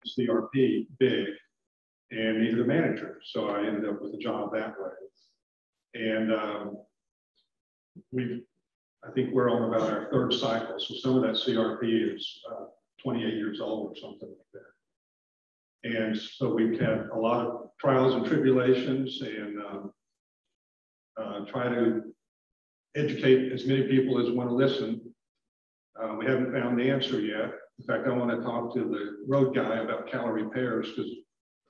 CRP big and needed a manager. So I ended up with a job that way. And I think we're on about our third cycle. So some of that CRP is 28 years old or something like that. And so we've had a lot of trials and tribulations and try to educate as many people as want to listen. We haven't found the answer yet. In fact, I want to talk to the road guy about calorie pairs because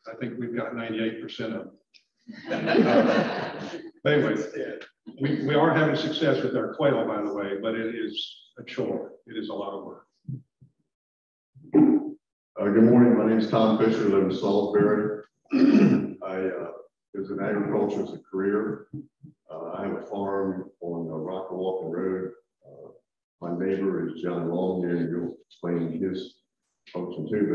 I think we've got 98% of them. But anyways, we are having success with our quail, by the way, but it is a chore. It is a lot of work. Good morning. My name is Tom Fisher. I live in Salisbury. I was in agriculture as a career. I have a farm on Rock Walking Road. My neighbor is John Long, and he'll explain his function too.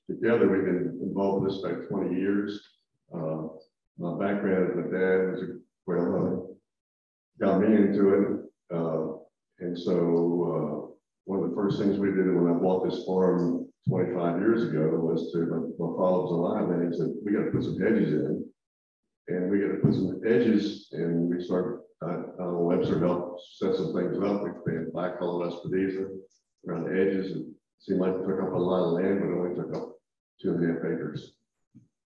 But together we've been involved in this about 20 years. My background, my dad was a quail hunter, got me into it. And so one of the first things we did when I bought this farm 25 years ago was to, my father was alive, and he said, we got to put some edges in. And we got to put some edges, and we started, Webster helped set some things up. We planted black color Espedeza around the edges. It seemed like it took up a lot of land, but it only took up 2.5 acres.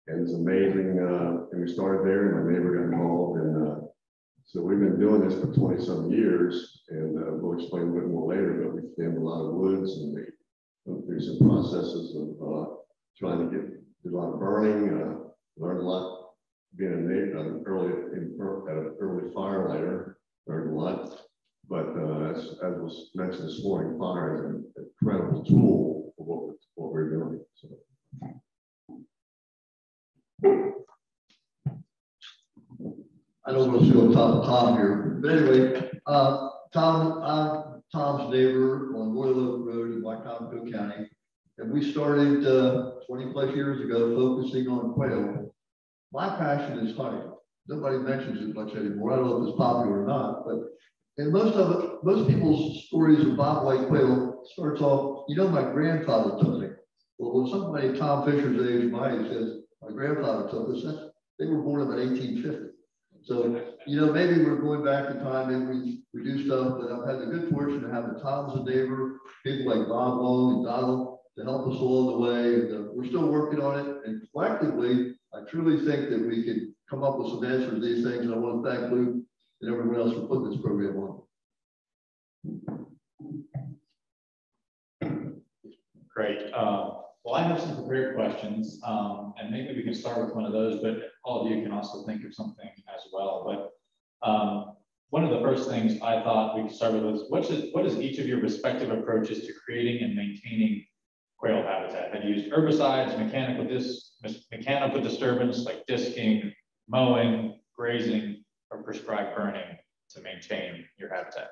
And it's amazing. And we started there, and my neighbor got involved. And so we've been doing this for 20-some years, and we'll explain a bit more later, but we cleaned a lot of woods, and we went through some processes of trying to do a lot of burning, learned a lot. Being an early fire lighter, learned a lot. But as was mentioned this morning, fire is an incredible tool for what we're doing. So. I don't want to sit on top of Tom here, but anyway, I'm Tom's neighbor on Royal Oak Road in Wycomico County, and we started 20+ years ago focusing on quail. My passion is hunting. Nobody mentions it much anymore. I don't know if it's popular or not, but and most people's stories of bobwhite quail starts off, you know, my grandfather took me. Well, when somebody Tom Fisher's age, my age, says my grandfather took us, they were born about 1850. So, you know, maybe we're going back in time and we do stuff, but I've had the good fortune to have the Tom's a neighbor, people like Bob Long and Donald to help us along the way. And we're still working on it. And collectively, I truly think that we can come up with some answers to these things. And I want to thank Luke and everyone else for putting this program on. Great. Well, I have some prepared questions, and maybe we can start with one of those, but all of you can also think of something as well. But one of the first things I thought we could start with was, what is each of your respective approaches to creating and maintaining quail habitat? Have you used herbicides, mechanical disturbance like disking, mowing, grazing, or prescribed burning to maintain your habitat?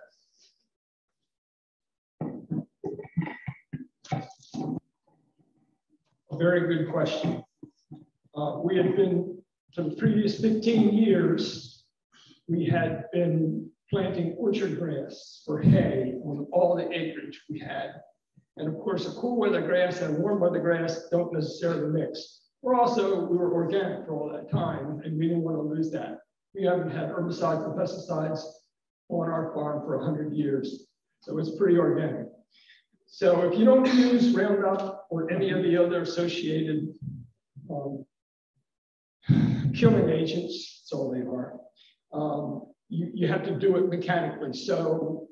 A very good question. We had been, for the previous 15 years, we had been planting orchard grass for hay on all the acreage we had. And of course, a cool weather grass and warm weather grass don't necessarily mix. We were organic for all that time, and we didn't want to lose that. We haven't had herbicides and pesticides on our farm for 100 years. So it's pretty organic. So if you don't use Roundup or any of the other associated killing agents, that's all they are, you have to do it mechanically. So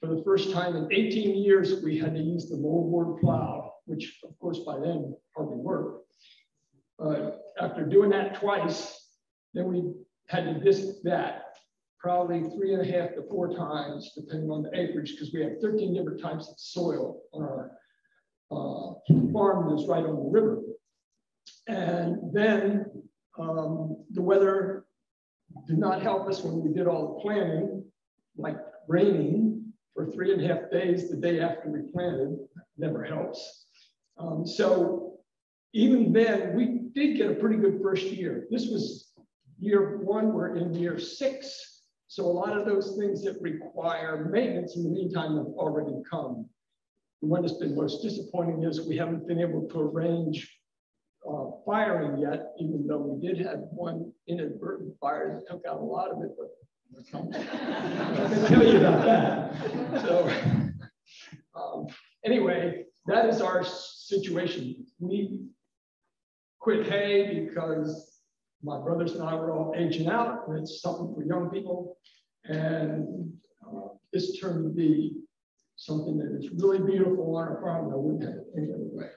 for the first time in 18 years, we had to use the moldboard plow, which of course by then hardly worked. After doing that twice, then we had to disc that probably 3.5 to 4 times, depending on the acreage, because we have 13 different types of soil on our farm that's right on the river. And then the weather did not help us when we did all the planting, like raining for 3.5 days the day after we planted, never helps. So even then, we did get a pretty good first year. This was year 1, we're in year 6. So a lot of those things that require maintenance in the meantime have already come. the one that's been most disappointing is we haven't been able to arrange firing yet, even though we did have one inadvertent fire that took out a lot of it, but I'm not going to tell you about that. So anyway, that is our situation. We quit hay because my brothers and I were all aging out, and it's something for young people. And this turned to be something that is really beautiful on our farm that I wouldn't have it any other way.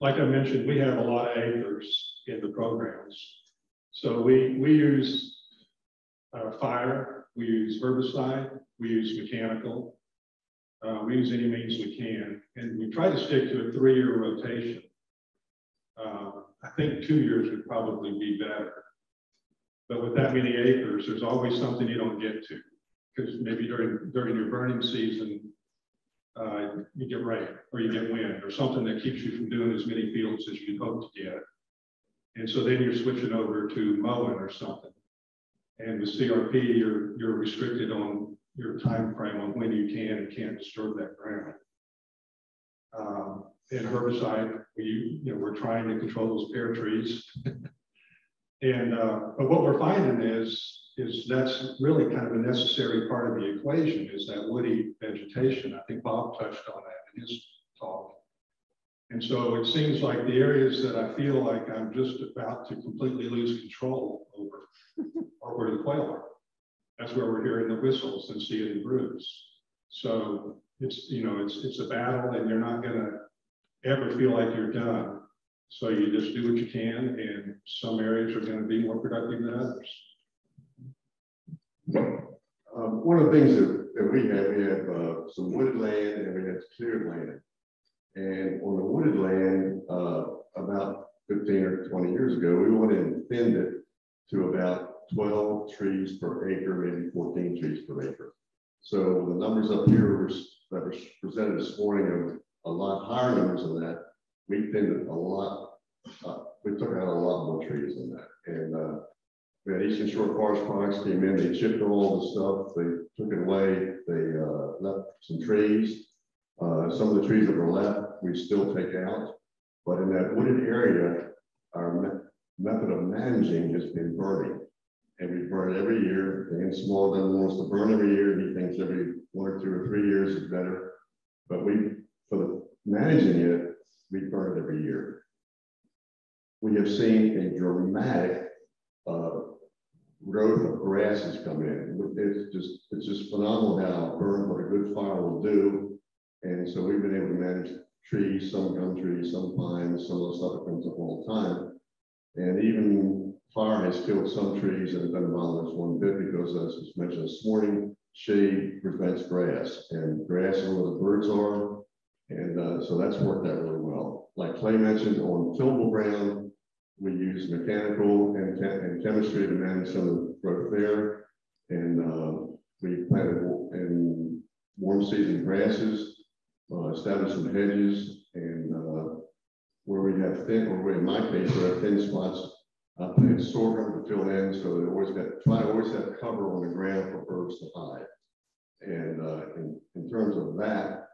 Like I mentioned, we have a lot of acres in the programs. So we use fire, we use herbicide, we use mechanical, we use any means we can, and we try to stick to a 3-year rotation. I think 2 years would probably be better. But with that many acres, there's always something you don't get to, because maybe during your burning season, you get rain or you get wind or something that keeps you from doing as many fields as you'd hope to get. And so then you're switching over to mowing or something. And with CRP, you're restricted on your time frame on when you can and can't disturb that ground. And herbicide, we're trying to control those pear trees. And but what we're finding is that's really kind of a necessary part of the equation, is that woody vegetation. I think Bob touched on that in his talk. And so it seems like the areas that I feel like I'm just about to completely lose control over are where the quail are. That's where we're hearing the whistles and seeing the broods. So it's a battle, and you're not gonna ever feel like you're done. So you just do what you can, and some areas are going to be more productive than others. One of the things that we have some wooded land, and we have cleared land. And on the wooded land, about 15 or 20 years ago, we went and thinned it to about 12 trees per acre, maybe 14 trees per acre. So the numbers up here that were presented this morning are a lot higher numbers than that. We thinned it a lot. We took out a lot more trees than that. And we had Eastern Shore Forest Products came in, they chipped all the stuff, they took it away, they left some trees. Some of the trees that were left, we still take out. But in that wooded area, our method of managing has been burning. And we burn every year. Dan Small wants to burn every year. He thinks every 1 or 2 or 3 years is better. But for the managing it, we burn it every year. We have seen a dramatic growth of grasses come in. It's just phenomenal how what a good fire will do. And so we've been able to manage trees, some gum trees, some pines, some of the stuff that comes up all the time. And even fire has killed some trees that have been bother us one bit, because as was mentioned this morning, shade prevents grass, and grass is where the birds are. And so that's worked out really well. Like Clay mentioned, on tillable ground, we use mechanical and chemistry to manage some of the growth there. And we planted in warm season grasses, established some hedges, and where we have thin, or in my case, we have thin spots, I plant sorghum to fill in, so they always have cover on the ground for birds to hide. And in terms of that,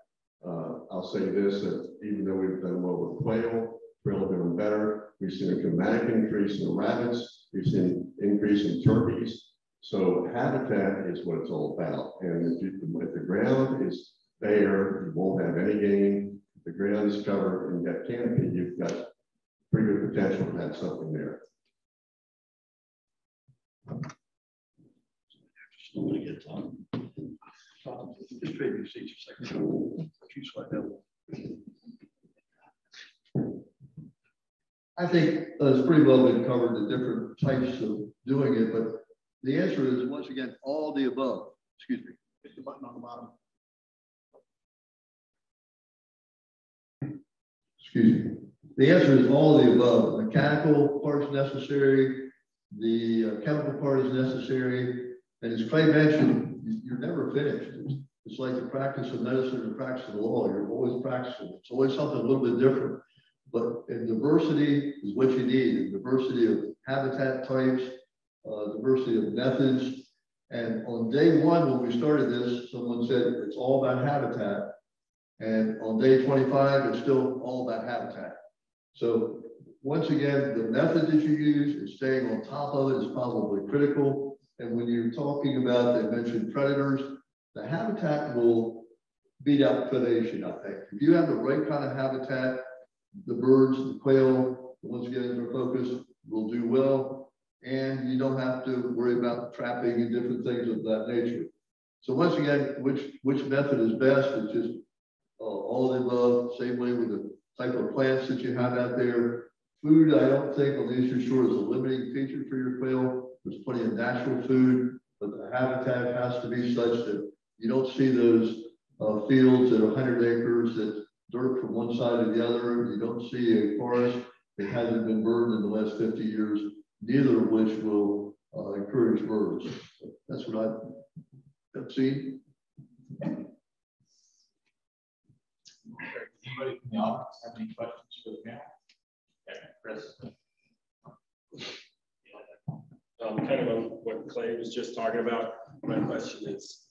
I'll say this, that even though we've done well with quail have been better. We've seen a dramatic increase in rabbits. We've seen an increase in turkeys. So habitat is what it's all about. And if the ground is bare, you won't have any game. If the ground is covered and you've got canopy, you've got pretty good potential to have something there. Just want to get Tom. Just trade your seats a second. I think it's pretty well been covered, the different types of doing it, but the answer is, once again, all the above. Excuse me. Hit the button on the bottom. Excuse me. The answer is all of the above. The mechanical part is necessary. The chemical part is necessary. And as Clay mentioned, you're never finished. It's like the practice of medicine and the practice of law. You're always practicing. It's always something a little bit different. But diversity is what you need. And diversity of habitat types, diversity of methods, And on day one, when we started this, someone said it's all about habitat. And on day 25, it's still all about habitat. So once again, the method that you use and staying on top of it is probably critical. And when you're talking about, they mentioned predators, the habitat will beat out predation, I think. If you have the right kind of habitat, the birds, the quail, the ones getting their focus will do well. And you don't have to worry about trapping and different things of that nature. So once again, which method is best? It's just all of the above, same way with the type of plants that you have out there. Food, I don't think on the Eastern Shore is a limiting feature for your quail. There's plenty of natural food, but the habitat has to be such that you don't see those fields that are 100 acres that dirt from one side to the other. You don't see a forest that hasn't been burned in the last 50 years, neither of which will encourage birds. So that's what I've seen. Anybody from the audience have any questions for the panel? Okay, Chris. Kind of on what Clay was just talking about, my question is,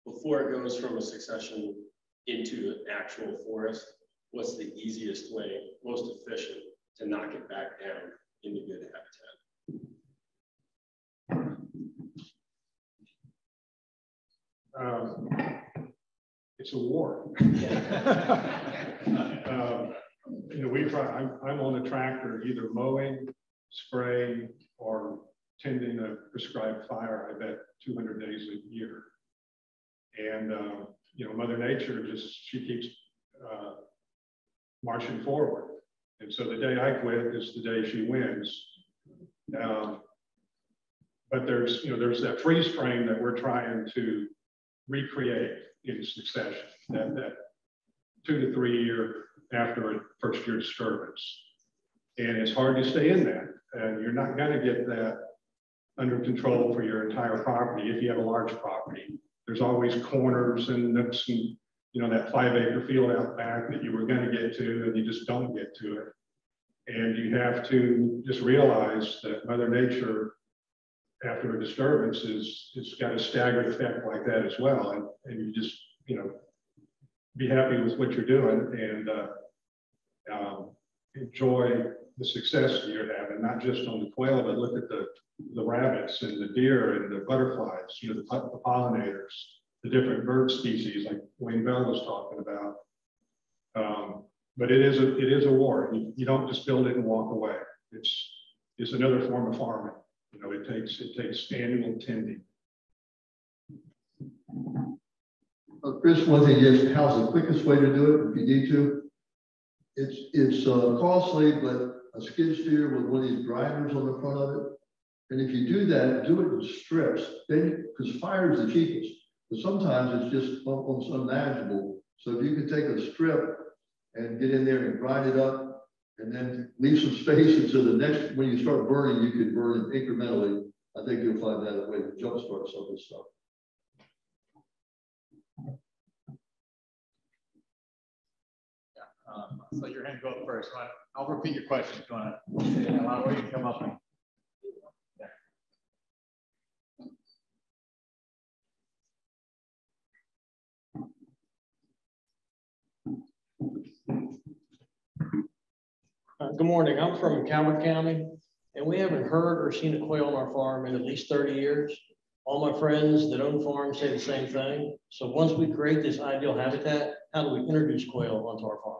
before it goes from a succession into an actual forest, what's the easiest way, most efficient to knock it back down into good habitat? It's a war. You know, I'm on the tractor, either mowing, spraying, or tending a prescribed fire, I bet 200 days a year. And, you know, Mother Nature she keeps marching forward. And so the day I quit is the day she wins. But there's that freeze frame that we're trying to recreate in succession, that 2 to 3 year after a first year disturbance. And it's hard to stay in that. And you're not going to get that under control for your entire property if you have a large property. There's always corners and nooks and, you know, that 5 acre field out back that you were going to get to and you just don't get to it. And you have to just realize that Mother Nature, after a disturbance, it's got a staggered effect like that as well. And you just, you know, be happy with what you're doing and enjoy the success you're having, not just on the quail, but look at the rabbits and the deer and the butterflies, you know, the pollinators, the different bird species like Wayne Bell was talking about. But it is a war. You don't just build it and walk away. It's another form of farming. You know, it takes annual tending. Chris, one thing is, how's the quickest way to do it if you need to? It's costly, but a skid steer with one of these grinders on the front of it. And if you do that, do it in strips, then because fire is the cheapest. But sometimes it's just almost unmanageable. So if you can take a strip and get in there and grind it up, and then leave some space until the next, when you start burning, you can burn it incrementally. I think you'll find that a way to jumpstart some of this stuff. So your hand go up first. I'll repeat your question if you want to say it out loud, or you can come up and. Good morning. I'm from Calvert County, and we haven't heard or seen a quail on our farm in at least 30 years. All my friends that own farms say the same thing. So once we create this ideal habitat, how do we introduce quail onto our farm?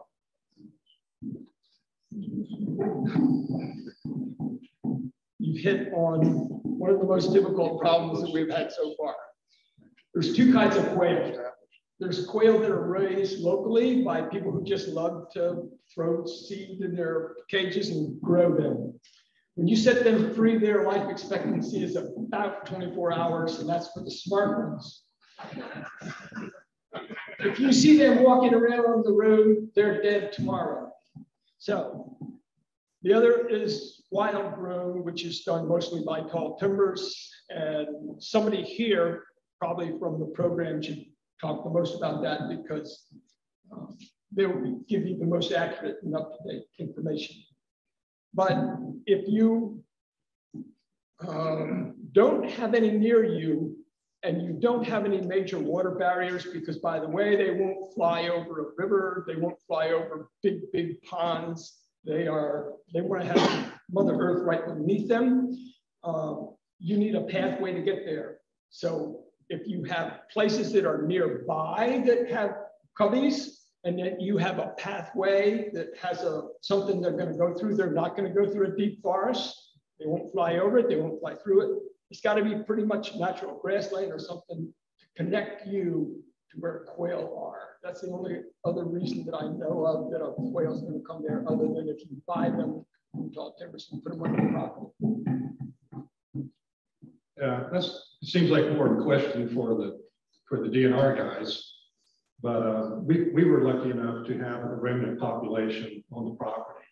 You've hit on one of the most difficult problems that we've had so far. There's two kinds of quail. There's quail that are raised locally by people who just love to throw seed in their cages and grow them. When you set them free, their life expectancy is about 24 hours, and that's for the smart ones. If you see them walking around on the road, they're dead tomorrow. So the other is wild grown, which is done mostly by tall timbers. And somebody here, probably from the program, should talk the most about that because they will give you the most accurate and up-to-date information. But if you don't have any near you, and you don't have any major water barriers, because by the way, they won't fly over a river, they won't fly over big ponds. They want to have Mother Earth right beneath them. You need a pathway to get there. So if you have places that are nearby that have cubbies, and then you have a pathway that has something they're going to go through, they're not going to go through a deep forest. They won't fly over it, they won't fly through it. It's got to be pretty much natural grassland or something to connect you to where quail are. That's the only other reason that I know of that a quail is going to come there, other than if you buy them from Tall Timbers and put them on your property. Yeah, it seems like more of a question for the DNR guys. But we were lucky enough to have a remnant population on the property.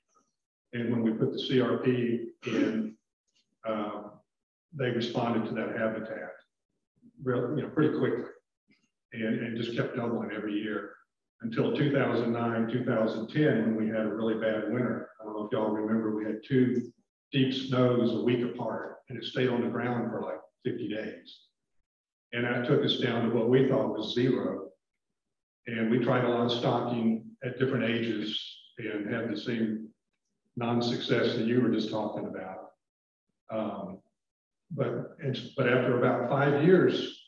And when we put the CRP in, they responded to that habitat pretty quickly, and just kept doubling every year until 2009, 2010, when we had a really bad winter. I don't know if y'all remember, we had 2 deep snows a week apart, and it stayed on the ground for like 50 days. And that took us down to what we thought was 0. And we tried a lot of stocking at different ages and had the same non-success that you were just talking about. But after about 5 years,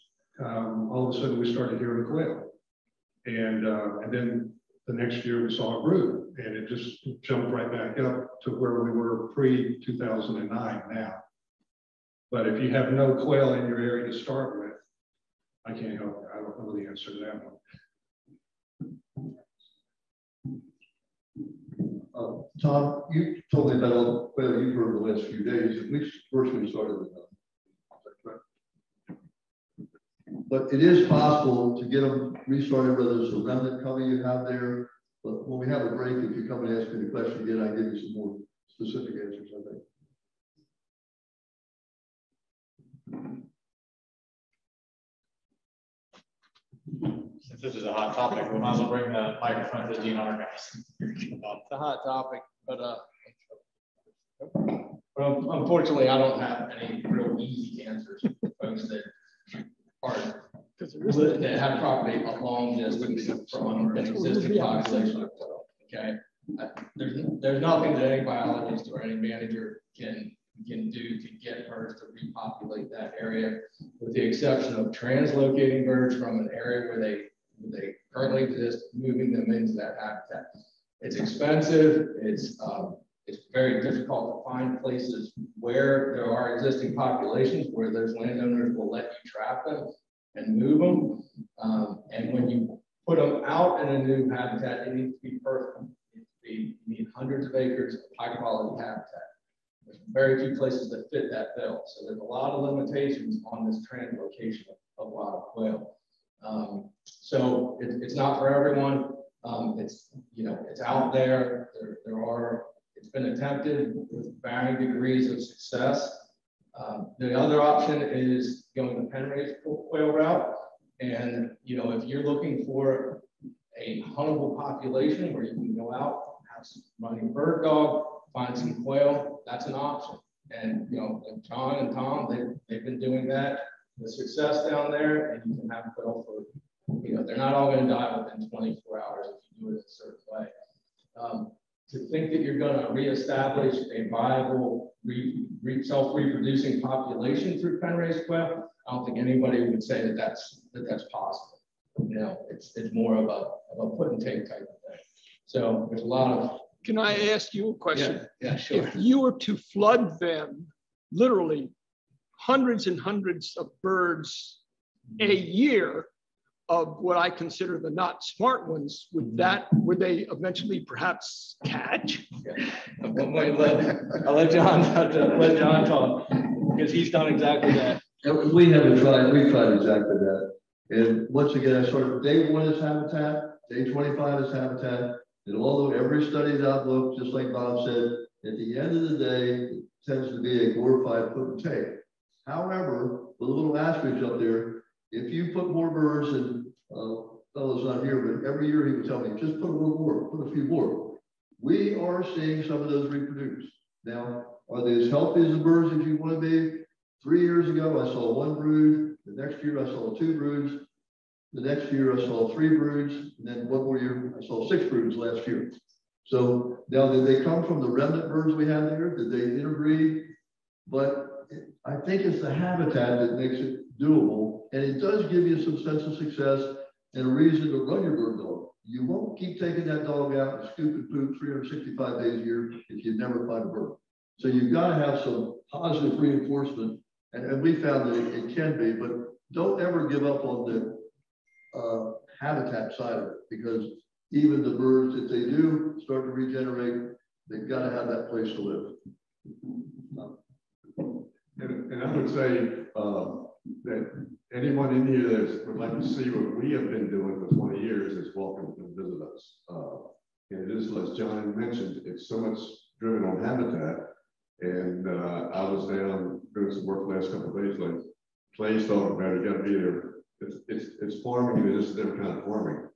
all of a sudden we started hearing quail. And then the next year we saw a brood, and it just jumped right back up to where we were pre-2009 now. But if you have no quail in your area to start with, I can't help you. I don't know the answer to that one. Tom, you told me about all the quail you've heard the last few days, at least first when you started with them. But it is possible to get them restarted, whether it's a remnant cover you have there. But when we have a break, if you come and ask me the question again, I'll give you some more specific answers, I think. Since this is a hot topic, we might as well bring the microphone to the DNR guys. It's a hot topic, but unfortunately, I don't have any real easy answers for folks that are that have property a long distance from an existing population. Okay, there's nothing that any biologist or any manager can do to get birds to repopulate that area, with the exception of translocating birds from an area where they currently exist, moving them into that habitat. It's expensive. It's very difficult to find places where there are existing populations where those landowners will let you trap them and move them. And when you put them out in a new habitat, it needs to be perfect. You need hundreds of acres of high quality habitat. There's very few places that fit that bill. So there's a lot of limitations on this translocation of wild quail. So it's not for everyone. It's out there. It's been attempted with varying degrees of success. The other option is going the pen raised quail route. And if you're looking for a huntable population where you can go out, have some running bird dog, find some quail, that's an option. And like John and Tom, they've been doing that with success down there, and you can have quail for, they're not all going to die within 24 hours if you do it a certain way. To think that you're going to reestablish a viable, self-reproducing population through pen-raised quail, I don't think anybody would say that that's possible. It's more of a put and take type of thing. So there's a lot of. Can I ask you a question? Yeah, sure. If you were to flood them, literally hundreds and hundreds of birds a year of what I consider the not smart ones, would they eventually perhaps catch? Yeah. I'll let John talk, because he's done exactly that. We haven't tried. We've tried exactly that. And once again, I started day 1 as habitat, day 25 as habitat. And although every study that I've looked, just like Bob said, at the end of the day, it tends to be a glorified put and take. However, with a little asterisk up there, if you put more birds, and fellow's not here, but every year he would tell me, just put a little more, put a few more. We are seeing some of those reproduce. Now, are they as healthy as the birds that you want to be? 3 years ago, I saw 1 brood. The next year, I saw 2 broods. The next year, I saw 3 broods. And then 1 more year, I saw 6 broods last year. So now, did they come from the remnant birds we had there? Did they interbreed? But I think it's the habitat that makes it doable. And it does give you some sense of success and a reason to run your bird dog. You won't keep taking that dog out and scoop and poop 365 days a year if you never find a bird. So you've got to have some positive reinforcement. And we found that it can be, but don't ever give up on the habitat side of it, because even the birds, if they do start to regenerate, they've got to have that place to live. And I would say that anyone in here that would like to see what we have been doing for 20 years is welcome to visit us. And it is, as John mentioned, it's so much driven on habitat. And I was down doing some work the last couple of days, like Clay's talking about, you got to be there. It's farming, and it is a different kind of farming.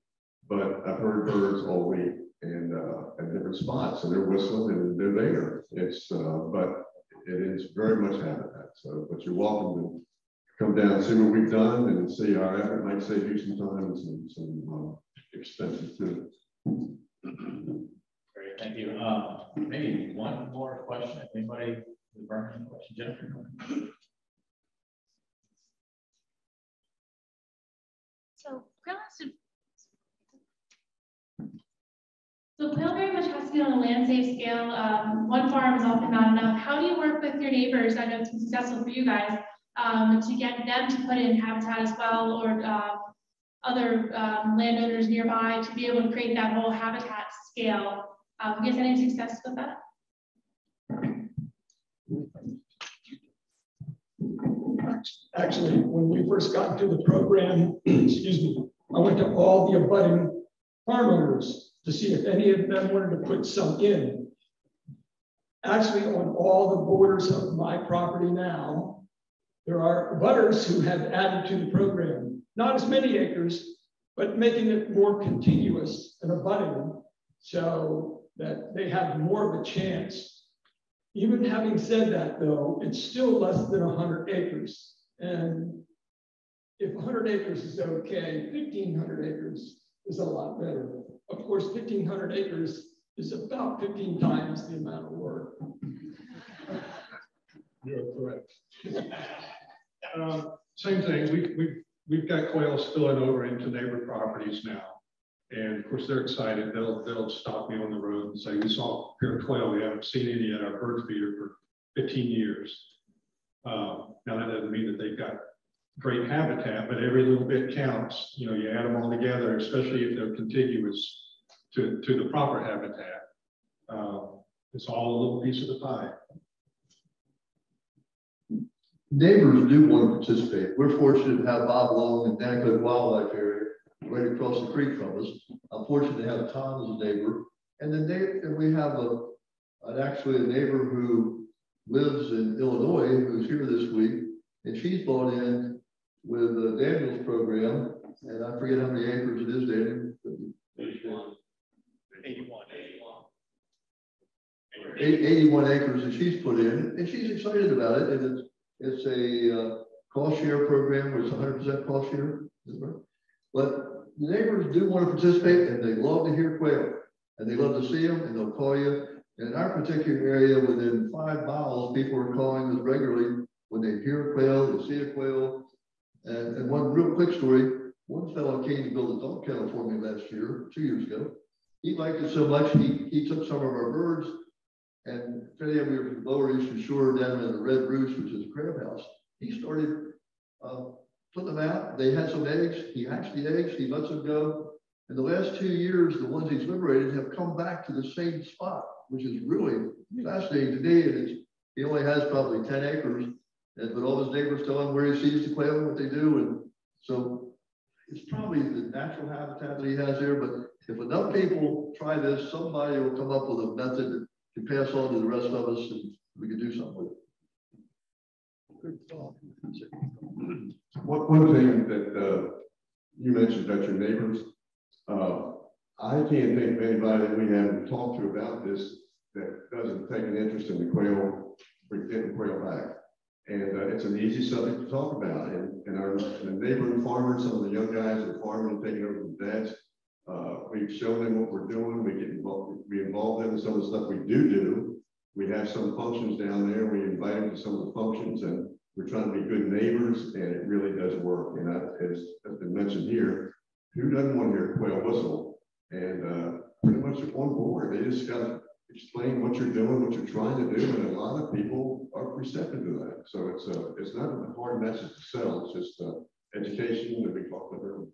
But I've heard birds all week and at different spots, and they're whistling and they're there. It's but it is very much habitat. So, but you're welcome to come down and see what we've done and see our effort. Might save you some time and some expenses too. Great, thank you. Maybe one more question, if anybody has burning question, Jennifer. So Quail very much has to be on a land safe scale. One farm is often not enough. How do you work with your neighbors? I know it's been successful for you guys to get them to put in habitat as well, or other landowners nearby to be able to create that whole habitat scale. Have you guys had any success with that? Actually, when we first got into the program, excuse me, I went to all the abutting farm owners to see if any of them wanted to put some in. Actually, on all the borders of my property now, there are abutters who have added to the program. Not as many acres, but making it more contiguous and abutting so that they have more of a chance. Even having said that, though, it's still less than 100 acres. And if 100 acres is okay, 1,500 acres is a lot better. Of course, 1,500 acres is about 15 times the amount of work. You're correct. Same thing. We've got quail spilling over into neighbor properties now. And of course, they're excited. They'll stop me on the road and say, we saw a pair of quail. We haven't seen any at our bird feeder for 15 years. Now that doesn't mean that they've got great habitat, but every little bit counts. You know, you add them all together, especially if they're contiguous to the proper habitat. It's all a little piece of the pie. Neighbors do want to participate. We're fortunate to have Bob Long and Danco Wildlife Area right across the creek from us. I'm fortunate to have Tom as a neighbor. And then we have actually a neighbor who lives in Illinois who's here this week, and she's bought in with Daniel's program, and I forget how many acres it is, Daniel. 81 acres that she's put in, and she's excited about it. And it's a cost share program where it's 100% cost share. But the neighbors do want to participate, and they love to hear quail, and they love to see them, and they'll call you. And in our particular area, within 5 miles, people are calling us regularly when they hear a quail, they see a quail. And one real quick story, one fellow came to build a dog kennel for me last year, 2 years ago. He liked it so much, he took some of our birds, and today we were from the Lower Eastern Shore down in the Red Roost, which is a crab house. He started putting them out. They had some eggs. He hatched the eggs. He lets them go. In the last 2 years, the ones he's liberated have come back to the same spot, which is really fascinating to me. And he only has probably 10 acres, but all his neighbors tell him where he sees the quail and what they do. And so it's probably the natural habitat that he has there. But if enough people try this, somebody will come up with a method that can pass on to the rest of us, and we can do something with it. Good thought. One thing that you mentioned about your neighbors, I can't think of anybody that we haven't talked to about this that doesn't take an interest in the quail, getting quail back. And it's an easy subject to talk about. And our neighboring farmers, some of the young guys that are farming and taking over from dads, we've shown them what we're doing. We involve them in some of the stuff we do. We have some functions down there. We invite them to some of the functions, and we're trying to be good neighbors, and it really does work. And as has been mentioned here, who doesn't want to hear Quail whistle? And pretty much on board. They just got to explain what you're doing, what you're trying to do, and a lot of people are receptive to that. So it's not a hard message to sell. It's just education that we talked about earlier.